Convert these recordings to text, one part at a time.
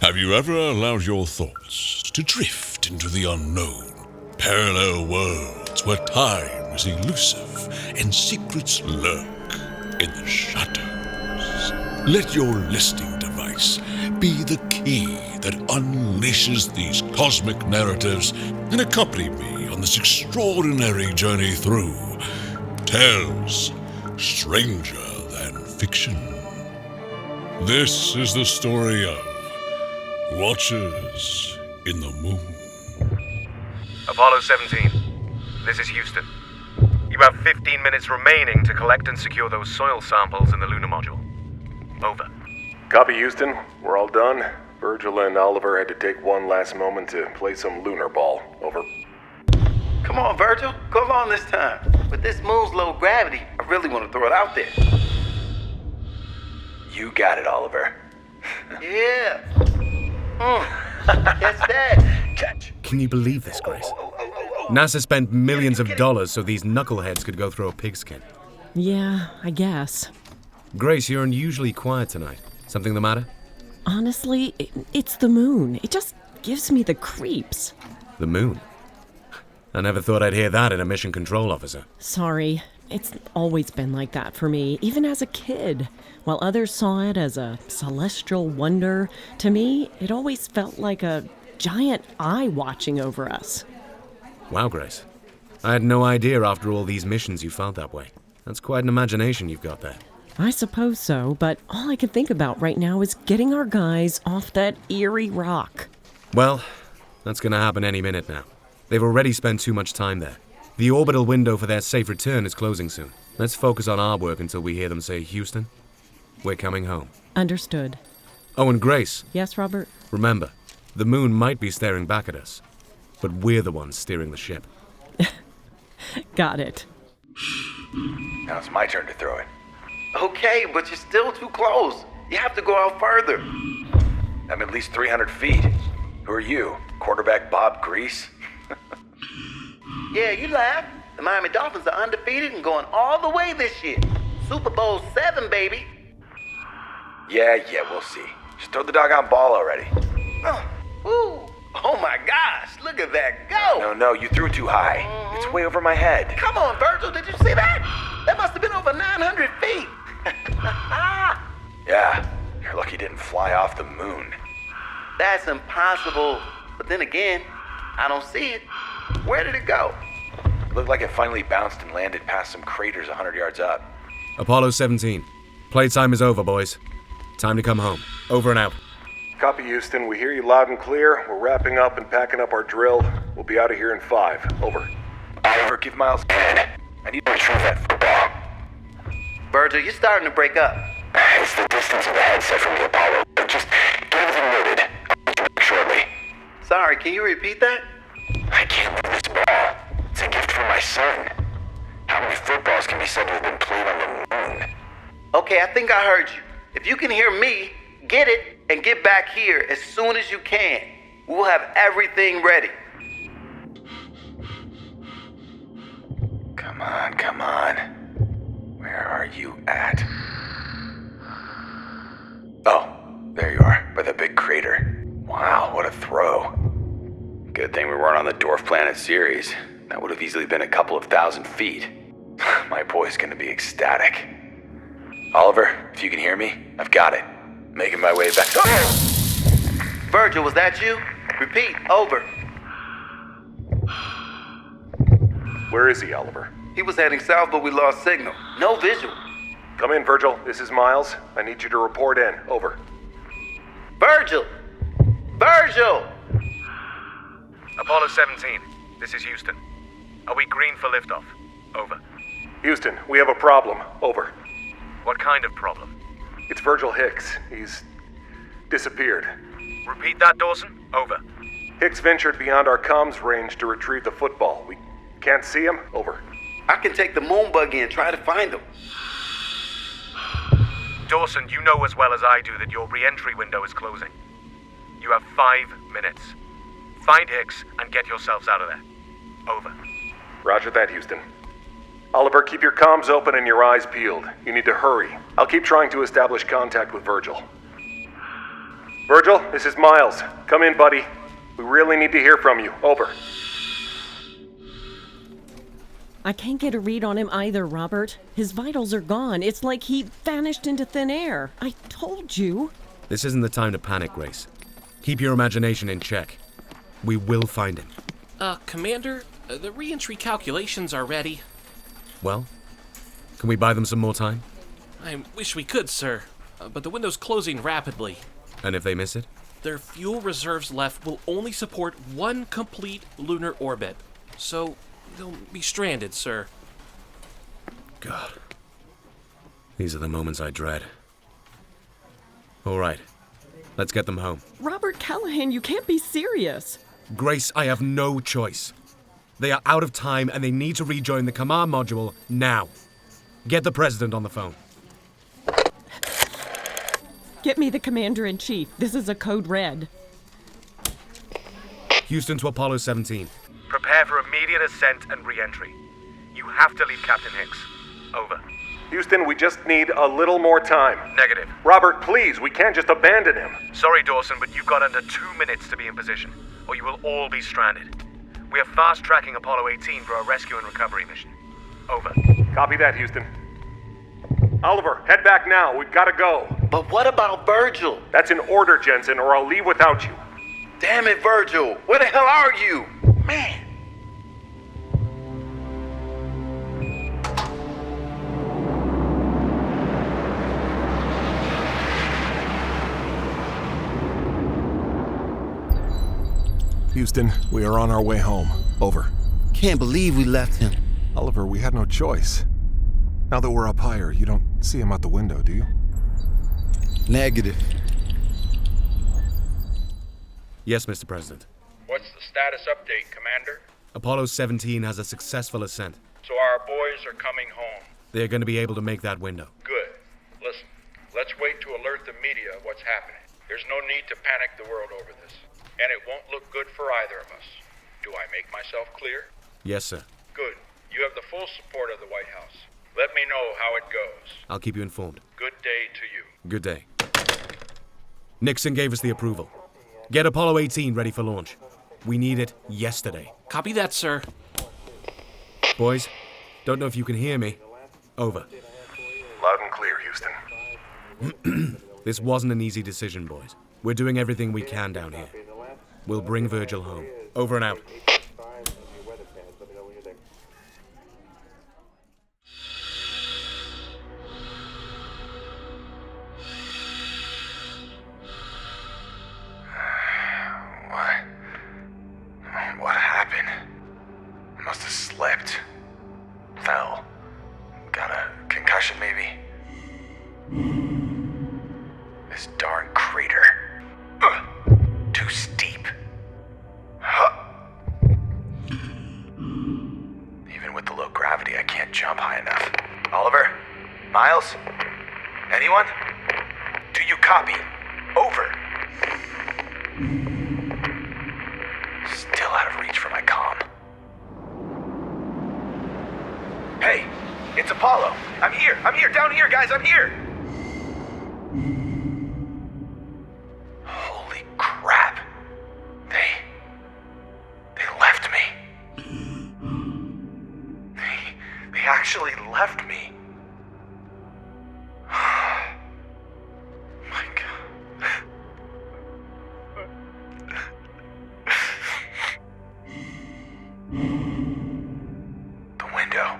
Have you ever allowed your thoughts to drift into the unknown? Parallel worlds where time is elusive and secrets lurk in the shadows. Let your listening device be the key that unleashes these cosmic narratives and accompany me on this extraordinary journey through tales stranger than fiction. This is the story of Watchers in the Moon. Apollo 17, this is Houston. You have 15 minutes remaining to collect and secure those soil samples in the lunar module. Over. Copy, Houston. We're all done. Virgil and Oliver had to take one last moment to play some lunar ball. Over. Come on, Virgil. Go on this time. With this moon's low gravity, I really want to throw it out there. You got it, Oliver. Yeah. Catch that. Catch. Can you believe this, Grace? NASA spent millions of dollars so these knuckleheads could go through a pigskin. Yeah, I guess. Grace, you're unusually quiet tonight. Something the matter? Honestly, it's the moon. It just gives me the creeps. The moon? I never thought I'd hear that in a mission control officer. Sorry. It's always been like that for me, even as a kid. While others saw it as a celestial wonder, to me, it always felt like a giant eye watching over us. Wow, Grace. I had no idea after all these missions you felt that way. That's quite an imagination you've got there. I suppose so, but all I can think about right now is getting our guys off that eerie rock. Well, that's gonna happen any minute now. They've already spent too much time there. The orbital window for their safe return is closing soon. Let's focus on our work until we hear them say, Houston, we're coming home. Understood. Oh, and Grace. Yes, Robert? Remember, the moon might be staring back at us, but we're the ones steering the ship. Got it. Now it's my turn to throw it. Okay, but you're still too close. You have to go out further. I'm at least 300 feet. Who are you? Quarterback Bob Grease? Yeah, you laugh. The Miami Dolphins are undefeated and going all the way this year. Super Bowl 7, baby. Yeah, we'll see. Just throw the doggone ball already. Oh my gosh, look at that go. No, you threw too high. It's way over my head. Come on, Virgil, did you see that? That must have been over 900 feet. Yeah, you're lucky it didn't fly off the moon. That's impossible. But then again, I don't see it. Where did it go? It looked like it finally bounced and landed past some craters 100 yards up. Apollo 17. Playtime is over, boys. Time to come home. Over and out. Copy, Houston. We hear you loud and clear. We're wrapping up and packing up our drill. We'll be out of here in 5. Over. Oliver, give Miles a hand. I need to retrieve that football. Virgil, you're starting to break up. It's the distance of the headset from the Apollo. Just get everything loaded. I'll be back shortly. Sorry, can you repeat that? I can't leave this ball. It's a gift from my son. How many footballs can be said to have been played on the moon? Okay, I think I heard you. If you can hear me, get it and get back here as soon as you can. We'll have everything ready. Come on. Where are you at? Oh, there you are, by the big crater. Wow, what a throw. Good thing we weren't on the Dwarf Planet series. That would have easily been a couple of thousand feet. My boy's gonna be ecstatic. Oliver, if you can hear me, I've got it. Making my way back. Oh! Virgil, was that you? Repeat, over. Where is he, Oliver? He was heading south, but we lost signal. No visual. Come in, Virgil. This is Miles. I need you to report in. Over. Virgil! Virgil! Apollo 17, this is Houston. Are we green for liftoff? Over. Houston, we have a problem. Over. What kind of problem? It's Virgil Hicks. He's disappeared. Repeat that, Dawson. Over. Hicks ventured beyond our comms range to retrieve the football. We can't see him. Over. I can take the moon buggy and try to find him. Dawson, you know as well as I do that your re-entry window is closing. You have 5 minutes. Find Hicks and get yourselves out of there. Over. Roger that, Houston. Oliver, keep your comms open and your eyes peeled. You need to hurry. I'll keep trying to establish contact with Virgil. Virgil, this is Miles. Come in, buddy. We really need to hear from you. Over. I can't get a read on him either, Robert. His vitals are gone. It's like he vanished into thin air. I told you. This isn't the time to panic, Grace. Keep your imagination in check. We will find him. Commander, the re-entry calculations are ready. Well, can we buy them some more time? I wish we could, sir, but the window's closing rapidly. And if they miss it? Their fuel reserves left will only support one complete lunar orbit, so they'll be stranded, sir. God. These are the moments I dread. All right. Let's get them home. Robert Callahan, you can't be serious. Grace, I have no choice. They are out of time and they need to rejoin the command module now. Get the president on the phone. Get me the commander-in-chief. This is a code red. Houston to Apollo 17. Prepare for immediate ascent and re-entry. You have to leave Captain Hicks. Over. Houston, we just need a little more time. Negative. Robert, please, we can't just abandon him. Sorry, Dawson, but you've got under 2 minutes to be in position, or you will all be stranded. We are fast-tracking Apollo 18 for a rescue and recovery mission. Over. Copy that, Houston. Oliver, head back now. We've got to go. But what about Virgil? That's an order, Jenson, or I'll leave without you. Damn it, Virgil. Where the hell are you? Man. Houston, we are on our way home. Over. Can't believe we left him. Oliver, we had no choice. Now that we're up higher, you don't see him out the window, do you? Negative. Yes, Mr. President. What's the status update, Commander? Apollo 17 has a successful ascent. So our boys are coming home. They're going to be able to make that window. Good. Listen, let's wait to alert the media of what's happening. There's no need to panic the world over this. And it won't look good for either of us. Do I make myself clear? Yes, sir. Good. You have the full support of the White House. Let me know how it goes. I'll keep you informed. Good day to you. Good day. Nixon gave us the approval. Get Apollo 18 ready for launch. We need it yesterday. Copy that, sir. Boys, don't know if you can hear me. Over. Loud and clear, Houston. This wasn't an easy decision, boys. We're doing everything we can down here. We'll bring Virgil home. Over and out. What happened? I must have slipped. Fell. Got a concussion, maybe? This darn crater. Too steep. Even with the low gravity, I can't jump high enough. Oliver? Miles? Anyone? Do you copy? Over. Still out of reach for my comm. Hey, it's Apollo. I'm here, down here, guys, I'm here. Holy crap. They left me. They actually left me. My God. The window.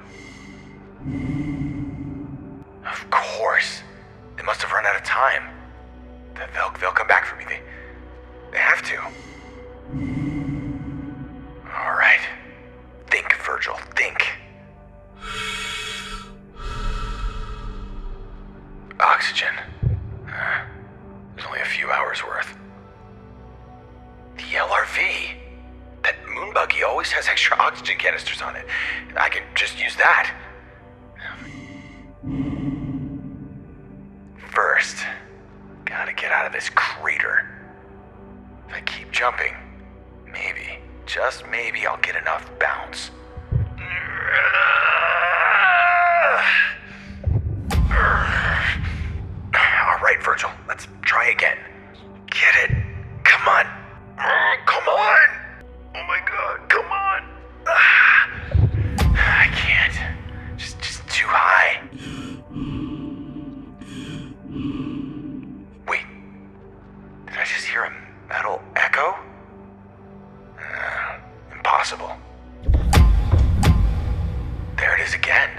Of course. They must have run out of time. They'll come back for me. They have to. All right. Think, Virgil. Think. Oxygen. There's only a few hours worth. The LRV. That moon buggy always has extra oxygen canisters on it. I could just use that. First, gotta get out of this crater. If I keep jumping, maybe, just maybe I'll get enough bounce. All right, Virgil, let's try again. Get it. Come on. Come on. Oh my god, come on. I can't. Just too high. Wait. Did I just hear a metal echo? Impossible. There it is again.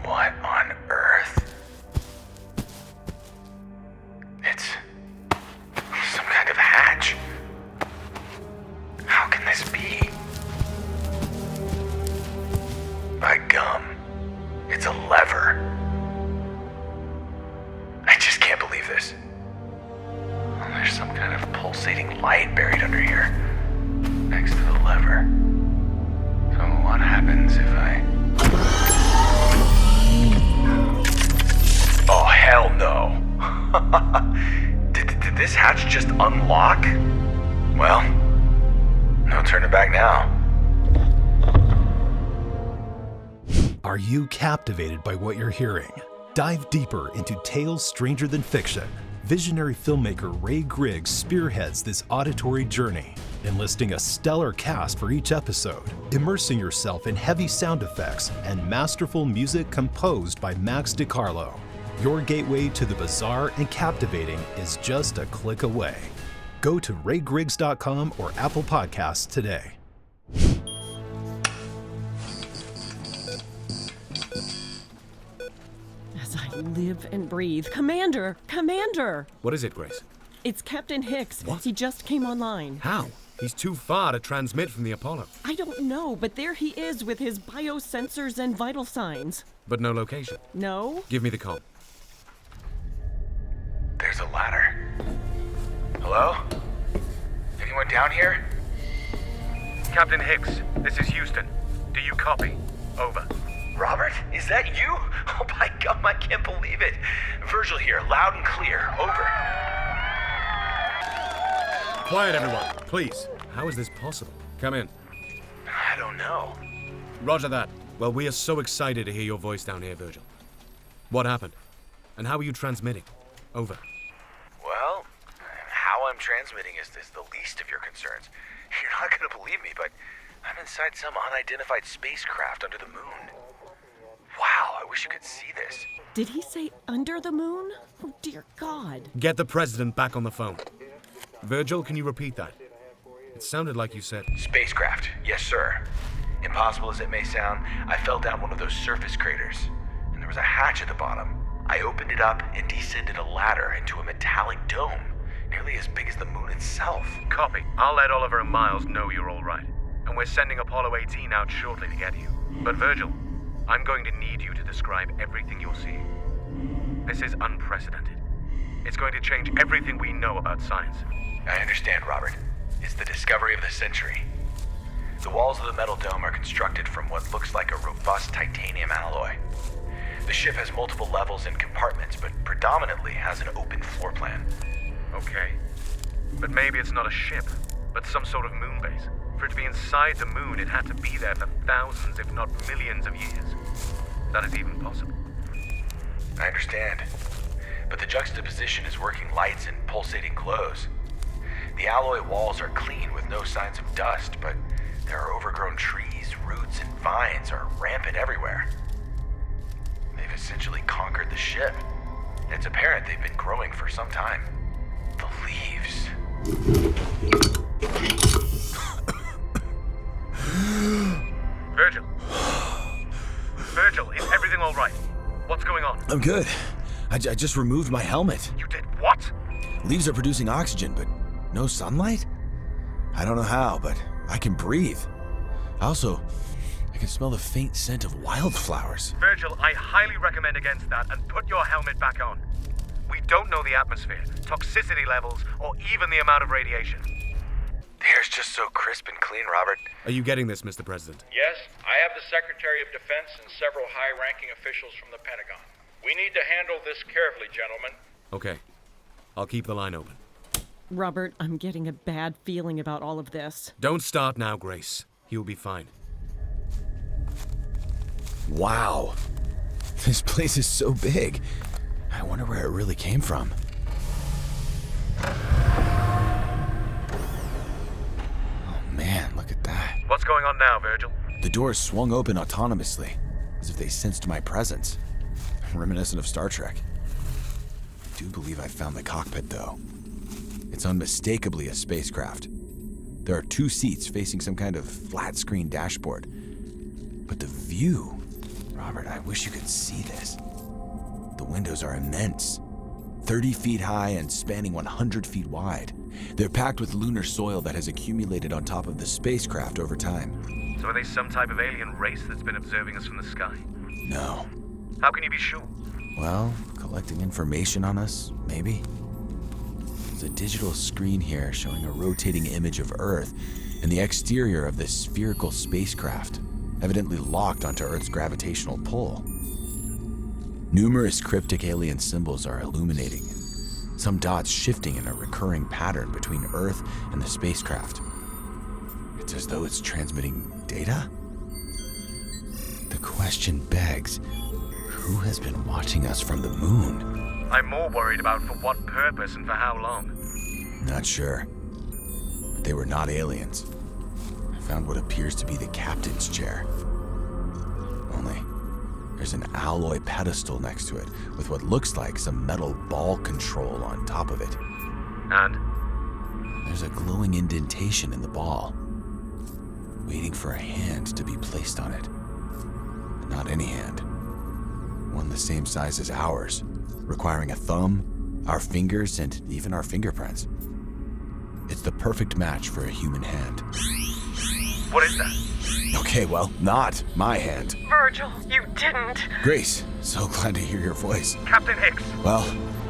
What on earth? It's some kind of hatch. How can this be? By gum, it's a lever. I just can't believe this. Well, there's some kind of pulsating light buried under here, next to the lever. So what happens if I... Oh, hell no. Did this hatch just unlock? Well, no turning back now. Are you captivated by what you're hearing? Dive deeper into tales stranger than fiction. Visionary filmmaker Ray Griggs spearheads this auditory journey, enlisting a stellar cast for each episode, immersing yourself in heavy sound effects and masterful music composed by Max DiCarlo. Your gateway to the bizarre and captivating is just a click away. Go to raygriggs.com or Apple Podcasts today. As I live and breathe. Commander! Commander! What is it, Grace? It's Captain Hicks. What? He just came online. How? He's too far to transmit from the Apollo. I don't know, but there he is with his biosensors and vital signs. But no location. No? Give me the comm. There's a ladder. Hello? Anyone down here? Captain Hicks, this is Houston. Do you copy? Over. Robert, is that you? Oh my god, I can't believe it. Virgil here, loud and clear. Over. Quiet, everyone, please. How is this possible? Come in. I don't know. Roger that. Well, we are so excited to hear your voice down here, Virgil. What happened? And how are you transmitting? Over. Well, how I'm transmitting is the least of your concerns. You're not going to believe me, but I'm inside some unidentified spacecraft under the moon. Wow, I wish you could see this. Did he say under the moon? Oh, dear God. Get the president back on the phone. Virgil, can you repeat that? It sounded like you said... Spacecraft, yes sir. Impossible as it may sound, I fell down one of those surface craters, and there was a hatch at the bottom. I opened it up and descended a ladder into a metallic dome, nearly as big as the moon itself. Copy. I'll let Oliver and Miles know you're all right. And we're sending Apollo 18 out shortly to get you. But Virgil, I'm going to need you to describe everything you're seeing. This is unprecedented. It's going to change everything we know about science. I understand, Robert. It's the discovery of the century. The walls of the metal dome are constructed from what looks like a robust titanium alloy. The ship has multiple levels and compartments, but predominantly has an open floor plan. Okay. But maybe it's not a ship, but some sort of moon base. For it to be inside the moon, it had to be there for thousands, if not millions of years. That is even possible. I understand. But the juxtaposition is working lights and pulsating glows. The alloy walls are clean with no signs of dust, but there are overgrown trees, roots, and vines are rampant everywhere. They've essentially conquered the ship. It's apparent they've been growing for some time. The leaves. Virgil. Virgil, is everything all right? What's going on? I'm good. I just removed my helmet. You did what? Leaves are producing oxygen, but no sunlight? I don't know how, but I can breathe. Also, I can smell the faint scent of wildflowers. Virgil, I highly recommend against that and put your helmet back on. We don't know the atmosphere, toxicity levels, or even the amount of radiation. The air's just so crisp and clean, Robert. Are you getting this, Mr. President? Yes, I have the Secretary of Defense and several high-ranking officials from the Pentagon. We need to handle this carefully, gentlemen. Okay. I'll keep the line open. Robert, I'm getting a bad feeling about all of this. Don't start now, Grace. He'll be fine. Wow. This place is so big. I wonder where it really came from. What's going on now, Virgil? The doors swung open autonomously, as if they sensed my presence. Reminiscent of Star Trek. I do believe I found the cockpit, though. It's unmistakably a spacecraft. There are 2 seats facing some kind of flat-screen dashboard. But the view... Robert, I wish you could see this. The windows are immense. 30 feet high and spanning 100 feet wide. They're packed with lunar soil that has accumulated on top of the spacecraft over time. So are they some type of alien race that's been observing us from the sky? No. How can you be sure? Well, collecting information on us, maybe? There's a digital screen here showing a rotating image of Earth and the exterior of this spherical spacecraft, evidently locked onto Earth's gravitational pull. Numerous cryptic alien symbols are illuminating, some dots shifting in a recurring pattern between Earth and the spacecraft. It's as though it's transmitting data? The question begs, who has been watching us from the moon? I'm more worried about for what purpose and for how long. Not sure. But they were not aliens. I found what appears to be the captain's chair. Only, there's an alloy pedestal next to it, with what looks like some metal ball control on top of it. And? There's a glowing indentation in the ball, waiting for a hand to be placed on it. But not any hand. One the same size as ours, requiring a thumb, our fingers, and even our fingerprints. It's the perfect match for a human hand. What is that? Okay, well, not my hand. Virgil, you didn't. Grace, so glad to hear your voice. Captain Hicks! Well,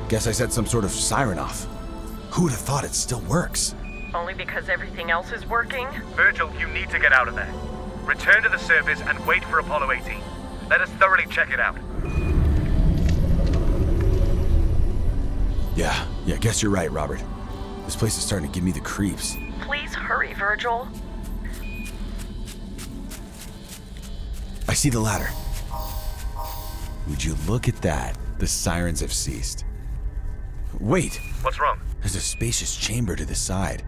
guess I set some sort of siren off. Who would have thought it still works? Only because everything else is working? Virgil, you need to get out of there. Return to the surface and wait for Apollo 18. Let us thoroughly check it out. Yeah, guess you're right, Robert. This place is starting to give me the creeps. Please hurry, Virgil. I see the ladder. Would you look at that? The sirens have ceased. Wait! What's wrong? There's a spacious chamber to the side.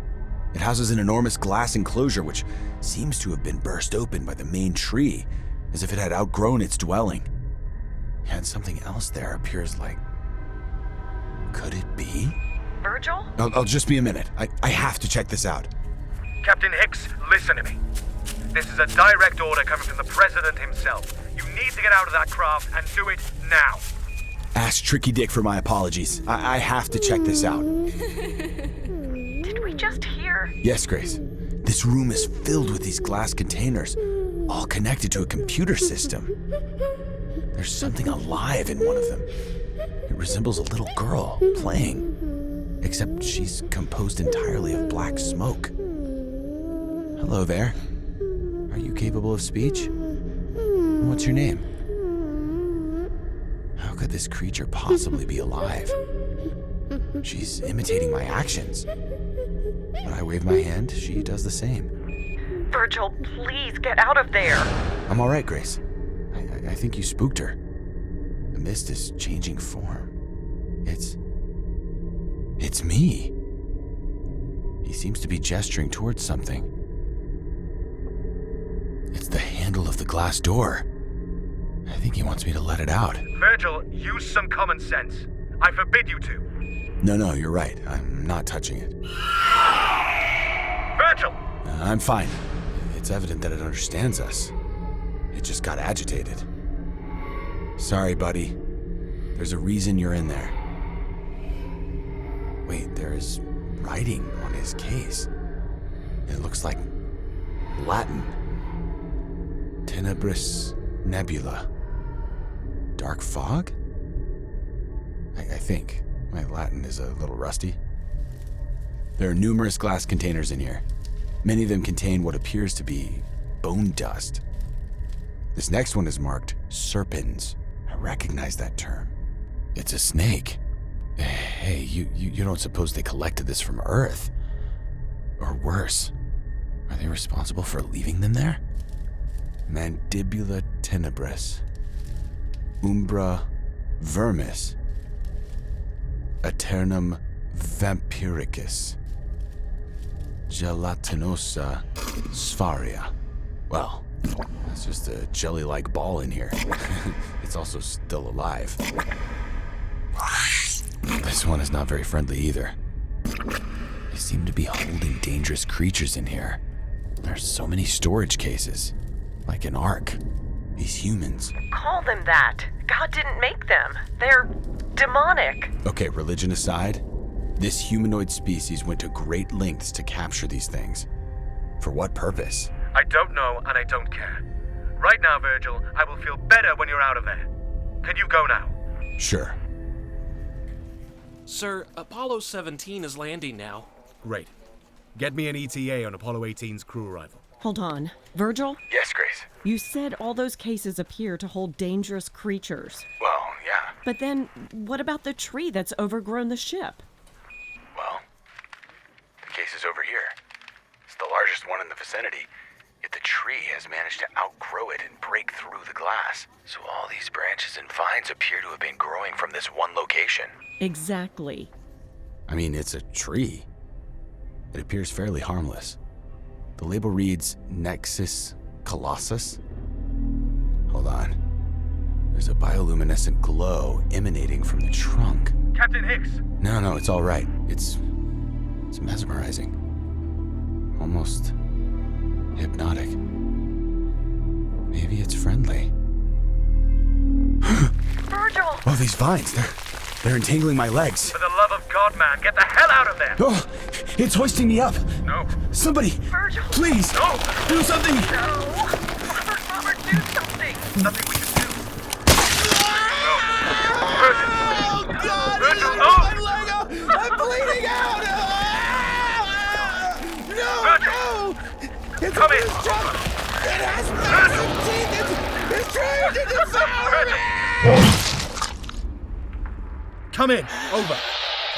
It houses an enormous glass enclosure which seems to have been burst open by the main tree, as if it had outgrown its dwelling. And something else there appears like... Could it be? Virgil? I'll just be a minute. I have to check this out. Captain Hicks, listen to me. This is a direct order coming from the President himself. You need to get out of that craft and do it now. Ask Tricky Dick for my apologies. I have to check this out. Did we just hear? Yes, Grace. This room is filled with these glass containers, all connected to a computer system. There's something alive in one of them. It resembles a little girl playing, except she's composed entirely of black smoke. Hello there. Are you capable of speech? What's your name? How could this creature possibly be alive? She's imitating my actions. When I wave my hand, she does the same. Virgil, please get out of there. I'm all right, Grace. I think you spooked her. The mist is changing form. It's me. He seems to be gesturing towards something. It's the handle of the glass door. I think he wants me to let it out. Virgil, use some common sense. I forbid you to. No, you're right. I'm not touching it. Virgil! I'm fine. It's evident that it understands us. It just got agitated. Sorry, buddy. There's a reason you're in there. Wait, there's writing on his case. It looks like Latin. Tenebris nebula. Dark fog? I think. My Latin is a little rusty. There are numerous glass containers in here. Many of them contain what appears to be bone dust. This next one is marked serpens. I recognize that term. It's a snake. Hey, you don't suppose they collected this from Earth? Or worse, are they responsible for leaving them there? Mandibula tenebris. Umbra vermis. Aeternum vampiricus. Gelatinosa spharia. Well, it's just a jelly-like ball in here. It's also still alive. This one is not very friendly either. They seem to be holding dangerous creatures in here. There's so many storage cases, like an ark. These humans. Call them that. God didn't make them. They're demonic. Okay, religion aside, this humanoid species went to great lengths to capture these things. For what purpose? I don't know, and I don't care. Right now, Virgil, I will feel better when you're out of there. Can you go now? Sure. Sir, Apollo 17 is landing now. Great. Get me an ETA on Apollo 18's crew arrival. Hold on. Virgil? Yes, Grace. You said all those cases appear to hold dangerous creatures. Well, yeah. But then, what about the tree that's overgrown the ship? Well, the case is over here. It's the largest one in the vicinity. Yet the tree has managed to outgrow it and break through the glass. So all these branches and vines appear to have been growing from this one location. Exactly. I mean, it's a tree. It appears fairly harmless. The label reads Nexus Colossus. Hold on. There's a bioluminescent glow emanating from the trunk. Captain Hicks! No, it's all right. It's mesmerizing. Almost hypnotic. Maybe it's friendly. Virgil! Oh, these vines, they're entangling my legs. For the love of God, man, get the hell out of there! Oh, it's hoisting me up. No. Somebody, Virgil! please, No! do something. No! Robert, do something! Nothing we can do. No. Virgil! Oh, God! Virgil, My no! leg! I'm bleeding out! No! Virgil! No! It's Come a in! jump! It has massive teeth! It's trying to devour me! Come in! Over!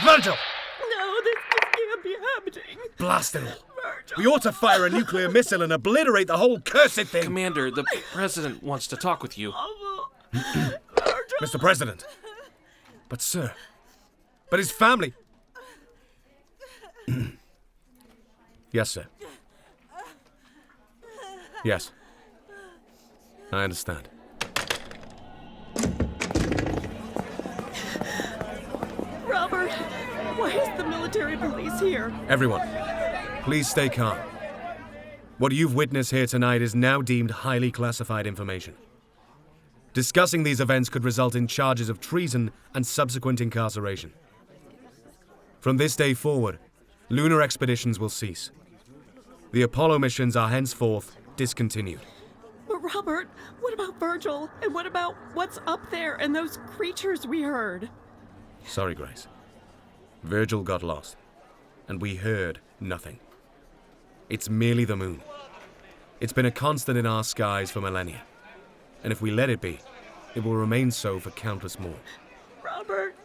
Virgil! No, this just can't be happening. Blast it all! Virgil! We ought to fire a nuclear missile and obliterate the whole cursed thing! Commander, the President wants to talk with you. Mr. President! But sir... But his family... Yes, sir. Yes. I understand. Robert, why is the military police here? Everyone, please stay calm. What you've witnessed here tonight is now deemed highly classified information. Discussing these events could result in charges of treason and subsequent incarceration. From this day forward, lunar expeditions will cease. The Apollo missions are henceforth discontinued. But Robert, what about Virgil? And what about what's up there and those creatures we heard? Sorry, Grace. Virgil got lost, and we heard nothing. It's merely the moon. It's been a constant in our skies for millennia, and if we let it be, it will remain so for countless more. Robert,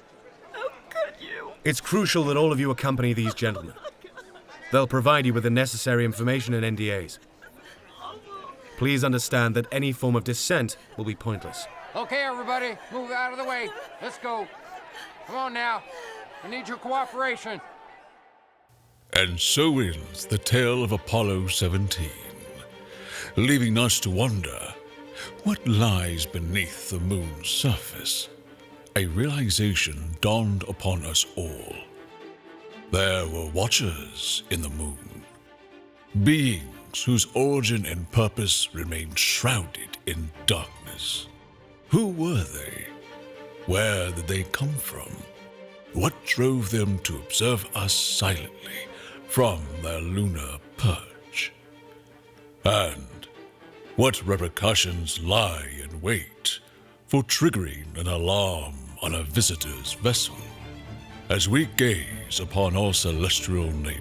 how could you? It's crucial that all of you accompany these gentlemen. They'll provide you with the necessary information and NDAs. Please understand that any form of dissent will be pointless. Okay, everybody, move out of the way. Let's go. Come on now. We need your cooperation. And so ends the tale of Apollo 17, leaving us to wonder what lies beneath the moon's surface. A realization dawned upon us all. There were watchers in the moon, beings whose origin and purpose remained shrouded in darkness. Who were they? Where did they come from? What drove them to observe us silently from their lunar perch? And what repercussions lie in wait for triggering an alarm on a visitor's vessel? As we gaze upon our celestial neighbor,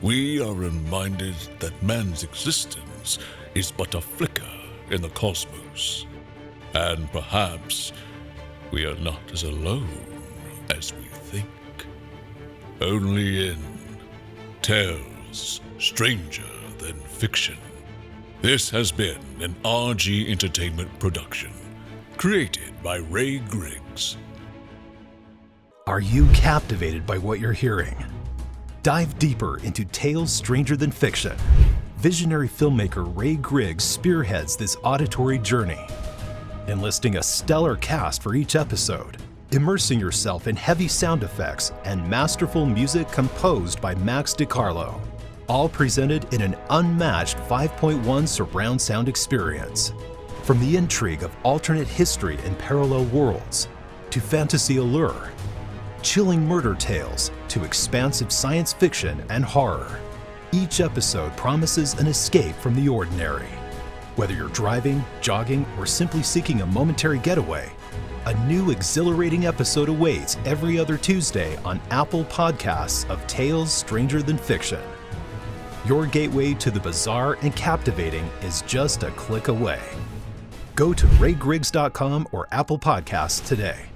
we are reminded that man's existence is but a flicker in the cosmos. And perhaps we are not as alone as we think. Only in Tales Stranger Than Fiction. This has been an RG Entertainment production, created by Ray Griggs. Are you captivated by what you're hearing? Dive deeper into Tales Stranger Than Fiction, visionary filmmaker Ray Griggs spearheads this auditory journey, enlisting a stellar cast for each episode, immersing yourself in heavy sound effects and masterful music composed by Max DiCarlo, all presented in an unmatched 5.1 surround sound experience. From the intrigue of alternate history and parallel worlds, to fantasy allure, chilling murder tales, to expansive science fiction and horror, each episode promises an escape from the ordinary. Whether you're driving, jogging, or simply seeking a momentary getaway, a new exhilarating episode awaits every other Tuesday on Apple Podcasts of Tales Stranger Than Fiction. Your gateway to the bizarre and captivating is just a click away. Go to raygriggs.com or Apple Podcasts today.